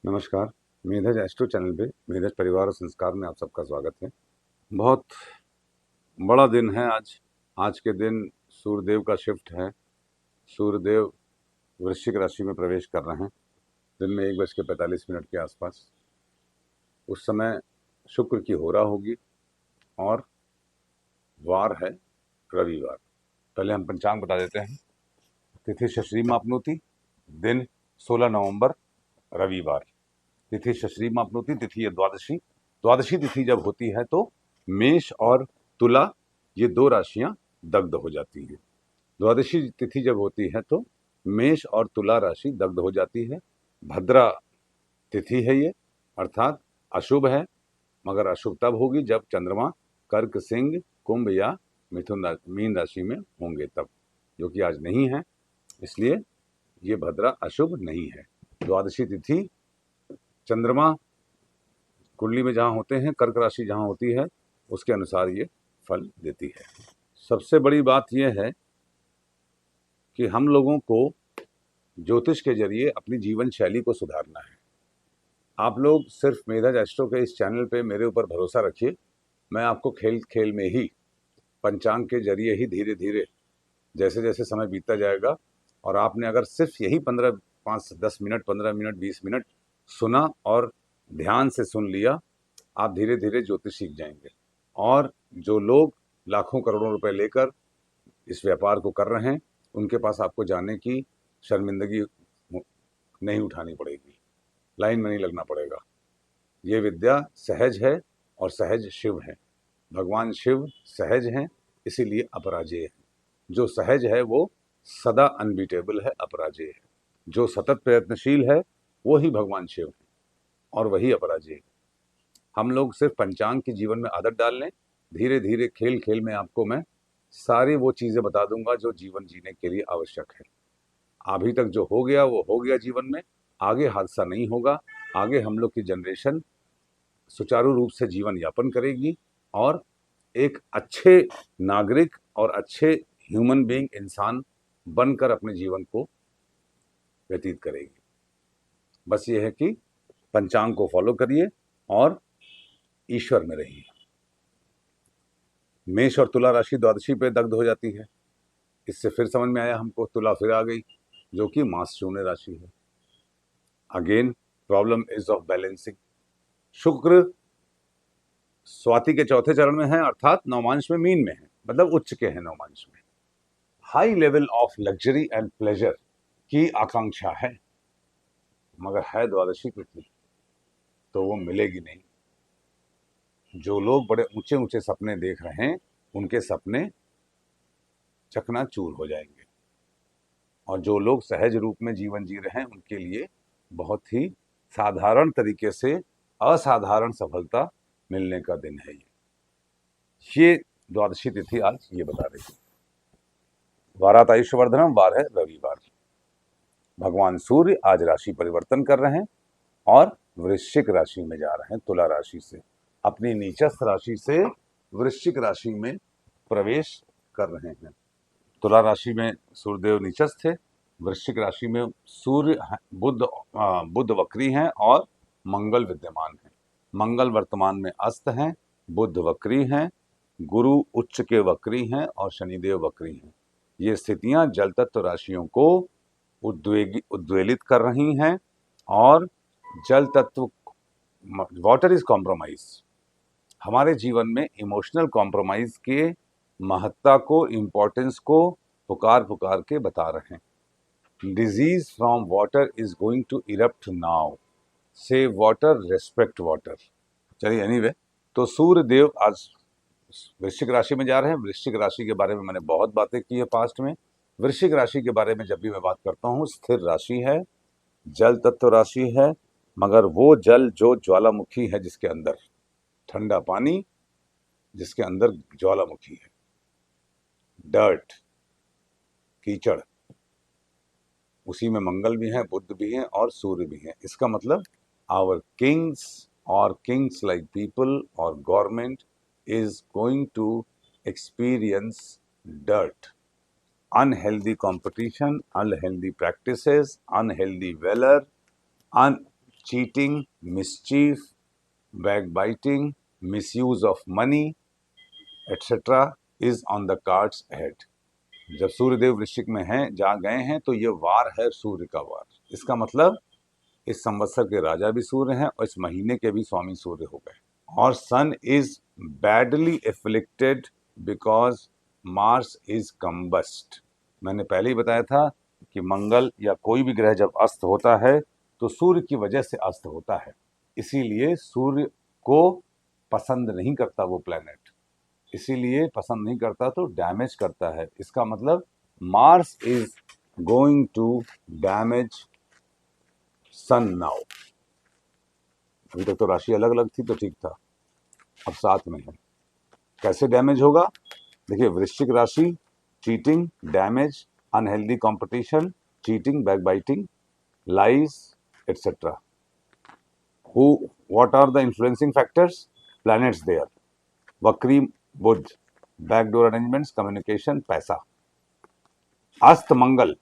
नमस्कार। मेधज astro channel पे मेधज परिवार और संस्कार में आप सबका स्वागत है। बहुत बड़ा दिन है आज। आज के दिन सूर्यदेव का शिफ्ट है। सूर्यदेव वृश्चिक राशि में प्रवेश कर रहे हैं दिन में 1:45 के आसपास। उस समय शुक्र की होरा होगी और वार है रविवार। पहले हम पंचांग बता देते हैं। तिथि शश्री मापनोती, दिन 16 नवंबर रविवार। तिथि शश्री मापनोती, तिथि है द्वादशी। द्वादशी तिथि जब होती है तो मेष और तुला ये दो राशियां दग्ध हो जाती हैं। द्वादशी तिथि जब होती है तो मेष और तुला राशि दग्ध हो जाती है। भद्रा तिथि है ये, अर्थात अशुभ है, मगर अशुभ तब होगी जब चंद्रमा कर्क, सिंह, कुंभ या मीन राशि में होंगे तब, जो कि आज नहीं है, इसलिए ये भद्रा अशुभ नहीं है। द्वादशी तिथि चंद्रमा कुंडली में जहाँ होते हैं, कर्क राशि जहाँ होती है, उसके अनुसार ये फल देती है। सबसे बड़ी बात यह है कि हम लोगों को ज्योतिष के जरिए अपनी जीवन शैली को सुधारना है। आप लोग सिर्फ मेधज एस्ट्रो के इस चैनल पे मेरे ऊपर भरोसा रखिए। मैं आपको खेल खेल में ही पंचांग के जरिए ही धीरे धीरे जैसे जैसे समय बीतता जाएगा, और आपने अगर सिर्फ यही 5-10 मिनट, 15 मिनट, 20 मिनट सुना और ध्यान से सुन लिया, आप धीरे धीरे ज्योतिष सीख जाएंगे। और जो लोग लाखों करोड़ों रुपए लेकर इस व्यापार को कर रहे हैं, उनके पास आपको जाने की शर्मिंदगी नहीं उठानी पड़ेगी, लाइन में नहीं लगना पड़ेगा। ये विद्या सहज है और सहज शिव है। भगवान शिव सहज हैं, इसीलिए अपराजेय है। जो सहज है वो सदा अनबीटेबल है, अपराजेय है। जो सतत प्रयत्नशील है वो ही भगवान शिव है और वही अपराजेय है। हम लोग सिर्फ पंचांग की जीवन में आदत डाल लें, धीरे धीरे खेल खेल में आपको मैं सारी वो चीजें बता दूंगा जो जीवन जीने के लिए आवश्यक है। अभी तक जो हो गया वो हो गया जीवन में, आगे हादसा नहीं होगा। आगे हम लोग की जनरेशन सुचारू रूप से जीवन यापन करेगी और एक अच्छे नागरिक और अच्छे ह्यूमन बीइंग, इंसान बनकर अपने जीवन को व्यतीत करेगी। बस ये है कि पंचांग को फॉलो करिए और ईश्वर में रहिए। मेष और तुला राशि द्वादशी पे दग्ध हो जाती है। इससे फिर समझ में आया हमको, तुला फिर आ गई जो कि मास शून्य राशि है। Again problem is of balancing. शुक्र स्वाति के चौथे चरण में है, अर्थात नवमांश में मीन में है, मतलब उच्च के हैं नवमांश में। High level of luxury and pleasure की आकांक्षा है, मगर है द्वादशी तिथि तो वो मिलेगी नहीं। जो लोग बड़े ऊंचे ऊंचे सपने देख रहे हैं, उनके सपने चकनाचूर हो जाएंगे, और जो लोग सहज रूप में जीवन जी रहे हैं, उनके लिए बहुत ही साधारण तरीके से असाधारण सफलता मिलने का दिन है ये द्वादशी तिथि आज ये बता रही है। वारात आयुष्यवर्धनम, वार है रविवार। भगवान सूर्य आज राशि परिवर्तन कर रहे हैं और वृश्चिक राशि में जा रहे हैं। तुला राशि से अपनी नीचस्थ राशि से वृश्चिक राशि में प्रवेश कर रहे हैं। तुला राशि में सूर्यदेव नीचस्थ थे, वृश्चिक राशि में सूर्य बुध वक्री हैं और मंगल विद्यमान है। मंगल वर्तमान में अस्त हैं, बुध वक्री हैं, गुरु उच्च के वक्री हैं और शनिदेव वक्री हैं। ये स्थितियां जल तत्व राशियों को उद्वेलित कर रही हैं और जल तत्व, वाटर इज कॉम्प्रोमाइज। हमारे जीवन में इमोशनल कॉम्प्रोमाइज के महत्ता को, इंपॉर्टेंस को पुकार पुकार के बता रहे हैं। Disease from water is going to erupt now, save water, respect water. चलिए एनीवे, तो सूर्य देव आज वृश्चिक राशि में जा रहे हैं। वृश्चिक राशि के बारे में मैंने बहुत बातें की है पास्ट में। वृश्चिक राशि के बारे में जब भी मैं बात करता हूँ, स्थिर राशि है, जल तत्व राशि है, मगर वो जल जो ज्वालामुखी है, जिसके अंदर ठंडा पानी, जिसके अंदर ज्वालामुखी है, डर्ट, कीचड़, उसी में मंगल भी है, बुध भी है और सूर्य भी है। इसका मतलब आवर किंग्स और किंग्स लाइक पीपल और government is going to experience dirt, unhealthy competition, unhealthy practices, unhealthy valor, cheating, mischief, backbiting, misuse of money, etc. is on the cards ahead. जब सूर्यदेव वृश्चिक में हैं, जा गए हैं, तो ये वार है सूर्य का वार। इसका मतलब इस संवत्सर के राजा भी सूर्य हैं और इस महीने के भी स्वामी सूर्य हो गए। और sun is badly afflicted because Mars is combust. मैंने पहले ही बताया था कि मंगल या कोई भी ग्रह जब अस्त होता है तो सूर्य की वजह से अस्त होता है, इसीलिए सूर्य को पसंद नहीं करता वो प्लैनेट, इसीलिए पसंद नहीं करता तो डैमेज करता है। इसका मतलब Mars is going to damage sun now. अभी तक तो राशि अलग अलग थी तो ठीक था, अब साथ में है। कैसे डैमेज होगा? देखिए, वृश्चिक राशि, cheating, damage, unhealthy competition, cheating, backbiting, lies, etcetera. What are the influencing factors? Planets there, वक्री बुध, बैकडोर अरेंजमेंट्स, कम्युनिकेशन, पैसा। अस्त मंगल,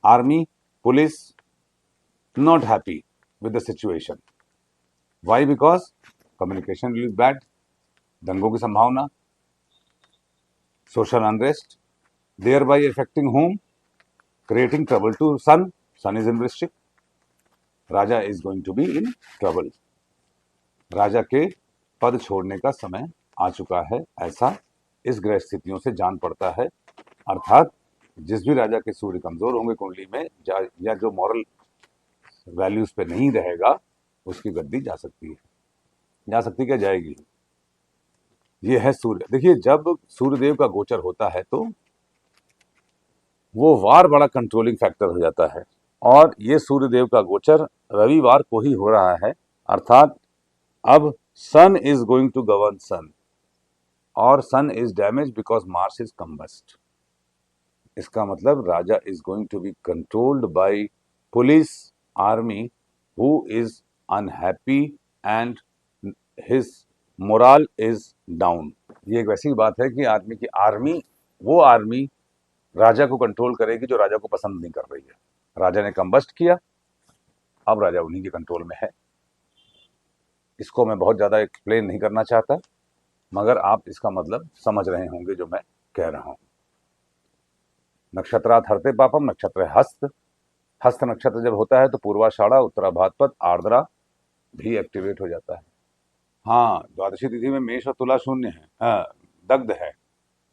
army, police, not happy with the situation. Why? Because communication will be bad, दंगों की संभावना, social unrest, thereby affecting whom? Creating trouble to sun. Sun is in वृश्चिक, राजा is going to be in trouble. राजा के पद छोड़ने का समय आ चुका है, ऐसा इस ग्रह स्थितियों से जान पड़ता है। अर्थात जिस भी राजा के सूर्य कमजोर होंगे कुंडली में, या जो मॉरल वैल्यूज पे नहीं रहेगा, उसकी गद्दी जा सकती है। जा सकती क्या, जाएगी। ये है सूर्य। देखिए, जब सूर्यदेव का गोचर होता है तो वो वार बड़ा कंट्रोलिंग फैक्टर हो जाता है, और ये सूर्यदेव का गोचर रविवार को ही हो रहा है। अर्थात अब sun is going to govern sun, और sun is damage because Mars is combust. इसका मतलब राजा is going to be controlled by police, army, who is unhappy and his morale is down। ये एक वैसी बात है कि आदमी की आर्मी, वो आर्मी राजा को कंट्रोल करेगी जो राजा को पसंद नहीं कर रही है। राजा ने कंबस्ट किया, अब राजा उन्हीं के कंट्रोल में है। इसको मैं बहुत ज़्यादा एक्सप्लेन नहीं करना चाहता, मगर आप इसका मतलब समझ रहे होंगे जो मैं कह रहा हूँ। नक्षत्रात् हरते पापम, नक्षत्र है हस्त। हस्त नक्षत्र जब होता है तो पूर्वाषाढ़ा, उत्तरा भाद्रपद, आर्द्रा भी एक्टिवेट हो जाता है। हाँ, द्वादशी तिथि में मेष और तुला शून्य है, दग्ध है,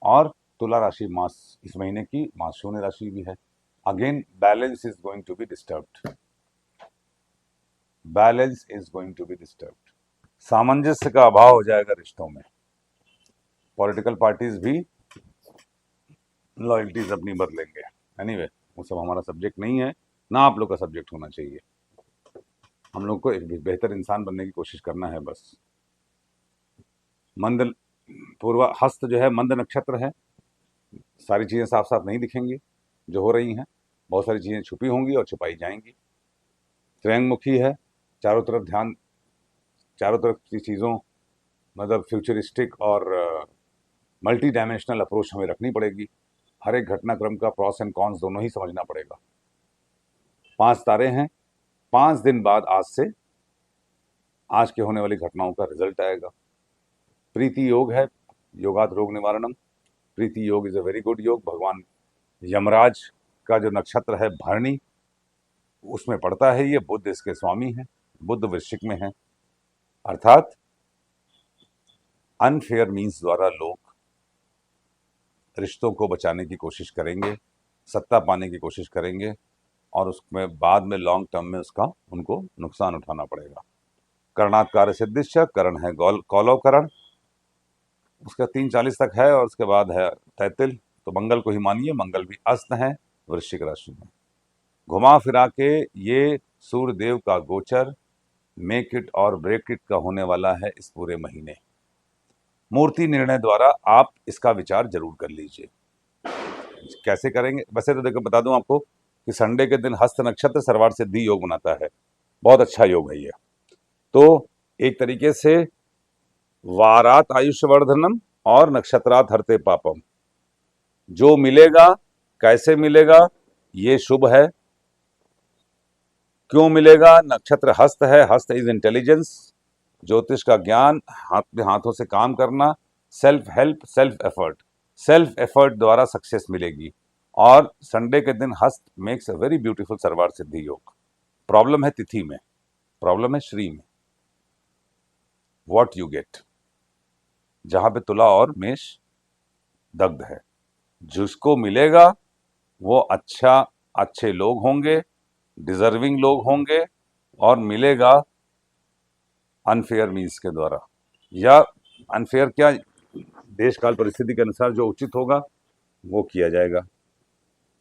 और तुला राशि मास इस महीने की मास शून्य राशि भी है। Again balance is going to be disturbed, balance is going to be disturbed. सामंजस्य का अभाव हो जाएगा रिश्तों में। पॉलिटिकल पार्टीज भी लॉयल्टीज अपनी बदलेंगे। एनीवे, वो सब हमारा सब्जेक्ट नहीं है, ना आप लोग का सब्जेक्ट होना चाहिए। हम लोग को एक बेहतर इंसान बनने की कोशिश करना है बस। मंद पूर्वा हस्त जो है मंद नक्षत्र है, सारी चीज़ें साफ साफ नहीं दिखेंगी जो हो रही हैं, बहुत सारी चीज़ें छुपी होंगी और छुपाई जाएंगी। त्रयंगमुखी है, चारों तरफ ध्यान, चारों तरफ की चीज़ों मतलब फ्यूचरिस्टिक और मल्टी डायमेंशनल अप्रोच हमें रखनी पड़ेगी। हर एक घटनाक्रम का प्रॉस एंड कॉन्स दोनों ही समझना पड़ेगा। 5 तारे हैं, 5 दिन बाद आज से आज के होने वाली घटनाओं का रिजल्ट आएगा। प्रीति योग है, योगात रोग निवारणम। प्रीति योग इज अ वेरी गुड योग। भगवान यमराज का जो नक्षत्र है भरणी, उसमें पड़ता है ये। बुध इसके स्वामी है, बुध वृश्चिक में है। अर्थात अनफेयर मीन्स द्वारा लोग रिश्तों को बचाने की कोशिश करेंगे, सत्ता पाने की कोशिश करेंगे, और उसमें बाद में लॉन्ग टर्म में उसका उनको नुकसान उठाना पड़ेगा। करणात् कार्य सिद्धिश्च, करण है कौलवकरण, उसका 3:40 तक है, और उसके बाद है तैतिल। तो मंगल को ही मानिए, मंगल भी अस्त है वृश्चिक राशि में। घुमा फिरा के ये सूर्य देव का गोचर मेक इट और ब्रेक इट का होने वाला है इस पूरे महीने। मूर्ति निर्णय द्वारा आप इसका विचार जरूर कर लीजिए। कैसे करेंगे? वैसे तो देखो, बता दूं आपको कि संडे के दिन हस्त नक्षत्र सर्वार्थ सिद्धि योग बनाता है, बहुत अच्छा योग है ये। तो एक तरीके से वारात आयुष्यवर्धनम और नक्षत्रात् हरते पापम, जो मिलेगा कैसे मिलेगा ये शुभ है, क्यों मिलेगा? नक्षत्र हस्त है, हस्त इज इंटेलिजेंस, ज्योतिष का ज्ञान, हाथों से काम करना, सेल्फ हेल्प, सेल्फ एफर्ट द्वारा सक्सेस मिलेगी। और संडे के दिन हस्त मेक्स अ वेरी ब्यूटीफुल सर्वार सिद्धि योग। प्रॉब्लम है तिथि में, प्रॉब्लम है श्री में, व्हाट यू गेट, जहां पे तुला और मेष दग्ध है। जिसको मिलेगा वो अच्छे लोग होंगे, डिजर्विंग लोग होंगे, और मिलेगा अनफेयर मीन्स के द्वारा, या अनफेयर क्या, देश काल परिस्थिति के अनुसार जो उचित होगा वो किया जाएगा।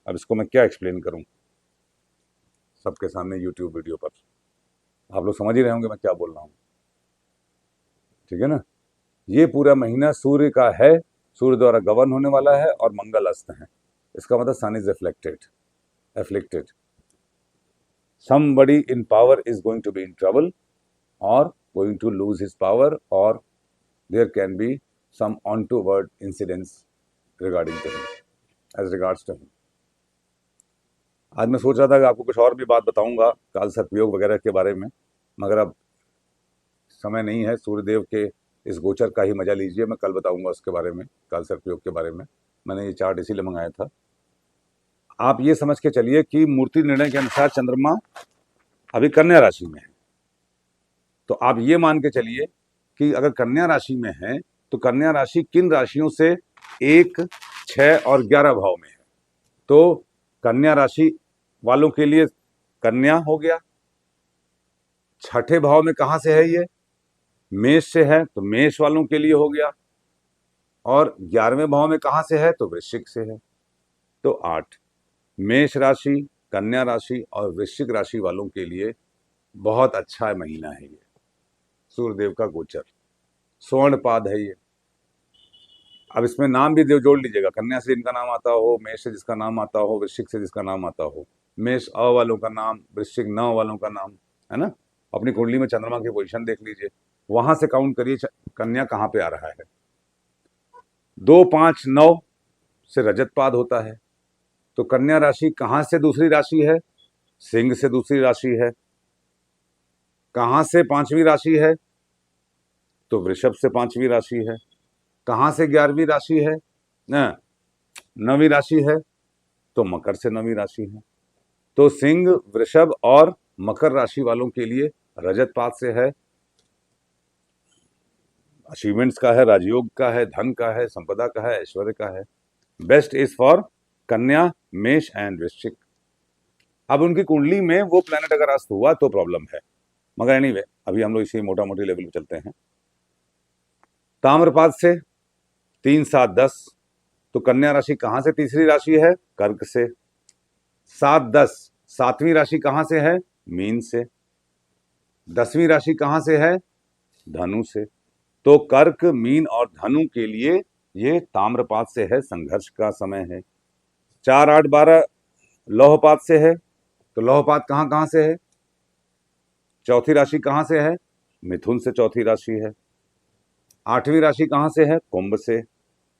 अब इसको मैं क्या एक्सप्लेन करूं सबके सामने यूट्यूब वीडियो पर, आप लोग समझ ही रहे होंगे मैं क्या बोल रहा हूं, ठीक है ना। ये पूरा महीना सूर्य का है, सूर्य द्वारा गवर्न होने वाला है, और मंगल अस्त है। इसका मतलब sun is afflicted, somebody in power is going to be in trouble or going to lose his power, or there can be some untoward incidents regarding to him, as regards to him. आज मैं सोच रहा था कि आपको कुछ और भी बात बताऊंगा काल सर्पयोग वगैरह के बारे में, मगर अब समय नहीं है। सूर्यदेव के इस गोचर का ही मजा लीजिए, मैं कल बताऊंगा उसके बारे में, काल सर्पयोग के बारे में। मैंने ये चार्ट इसीलिए मंगाया था। आप ये समझ के चलिए कि मूर्ति निर्णय के अनुसार चंद्रमा अभी कन्या राशि में है, तो आप ये मान के चलिए कि अगर कन्या राशि में है तो कन्या राशि किन राशियों से 1, 6 और 11 भाव में है। तो कन्या राशि वालों के लिए कन्या हो गया, छठे भाव में कहां से है, ये मेष से है, तो मेष वालों के लिए हो गया, और 11वें भाव में कहां से है, तो वृश्चिक से है। तो 8, मेष राशि, कन्या राशि और वृश्चिक राशि वालों के लिए बहुत अच्छा महीना है ये। सूर्यदेव का गोचर स्वर्णपाद है ये। अब इसमें नाम भी देव जोड़ लीजिएगा, कन्या से जिनका नाम आता हो, मेष से जिसका नाम आता हो, वृश्चिक से जिसका नाम आता हो। मेष अ वालों का नाम, वृश्चिक न वालों का नाम, है ना। अपनी कुंडली में चंद्रमा की पोजीशन देख लीजिए, वहां से काउंट करिए कन्या कहां पे आ रहा है। 2, 5, 9 से रजतपाद होता है, तो कन्या राशि कहां से दूसरी राशि है, सिंह से दूसरी राशि है। कहां से 5वीं राशि है, तो वृषभ से 5वीं राशि है। कहां से 11वीं राशि है, 9वीं राशि है, तो मकर से 9वीं राशि है। तो सिंह, वृषभ और मकर राशि वालों के लिए रजतपात से है, अचीवमेंट्स का है, राजयोग का है, धन का है, संपदा का है, ऐश्वर्य का है। बेस्ट इज फॉर कन्या, मेष एंड वृश्चिक। अब उनकी कुंडली में वो प्लैनेट अगर अस्त हुआ तो प्रॉब्लम है, मगर एनीवे अभी हम लोग इसी मोटा मोटी लेवल पे चलते हैं। ताम्रपाद से 3, 7, 10, तो कन्या राशि कहां से तीसरी राशि है, कर्क से। 7, 10 7वीं राशि कहां से है, मीन से। 10वीं राशि कहां से है, धनु से। तो कर्क, मीन और धनु के लिए ये ताम्रपाद से है, संघर्ष का समय है। 4, 8, 12 लौहपाद से है, तो लौहपाद कहां कहां से है, चौथी राशि कहां से है, मिथुन से चौथी राशि है। 8वीं राशि कहां से है, कुंभ से।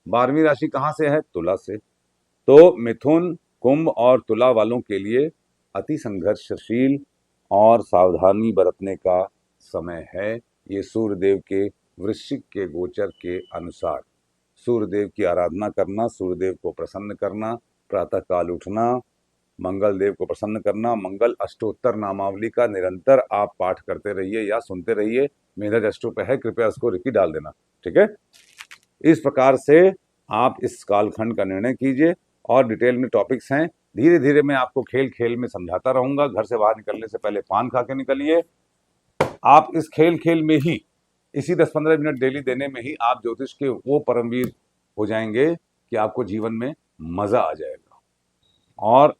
12वीं राशि कहां से है, तुला से। तो मिथुन, कुंभ और तुला वालों के लिए अति संघर्षशील और सावधानी बरतने का समय है ये सूर्यदेव के वृश्चिक के गोचर के अनुसार। सूर्यदेव की आराधना करना, सूर्यदेव को प्रसन्न करना, प्रातःकाल उठना, मंगल देव को प्रसन्न करना, मंगल अष्टोत्तर नामावली का निरंतर आप पाठ करते रहिए या सुनते रहिए। मेरा अष्टो पे है, कृपया उसको रिकी डाल देना, ठीक है। इस प्रकार से आप इस कालखंड का निर्णय कीजिए, और डिटेल में टॉपिक्स हैं, धीरे धीरे मैं आपको खेल खेल में समझाता रहूंगा। घर से बाहर निकलने से पहले पान खा के निकलिए। आप इस खेल खेल में ही, इसी 10-15 मिनट डेली देने में ही आप ज्योतिष के वो परमवीर हो जाएंगे कि आपको जीवन में मजा आ जाएगा। और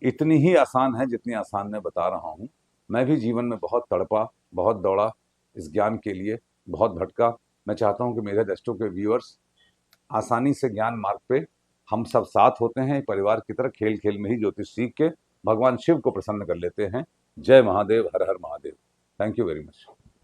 इतनी ही आसान है जितनी आसान मैं बता रहा हूँ। मैं भी जीवन में बहुत तड़पा, बहुत दौड़ा इस ज्ञान के लिए, बहुत भटका। मैं चाहता हूँ कि मेरे दर्शकों के व्यूअर्स आसानी से ज्ञान मार्ग पे हम सब साथ होते हैं, परिवार की तरह खेल खेल में ही ज्योतिष सीख के भगवान शिव को प्रसन्न कर लेते हैं। जय महादेव, हर हर Mahadev. Thank you very much.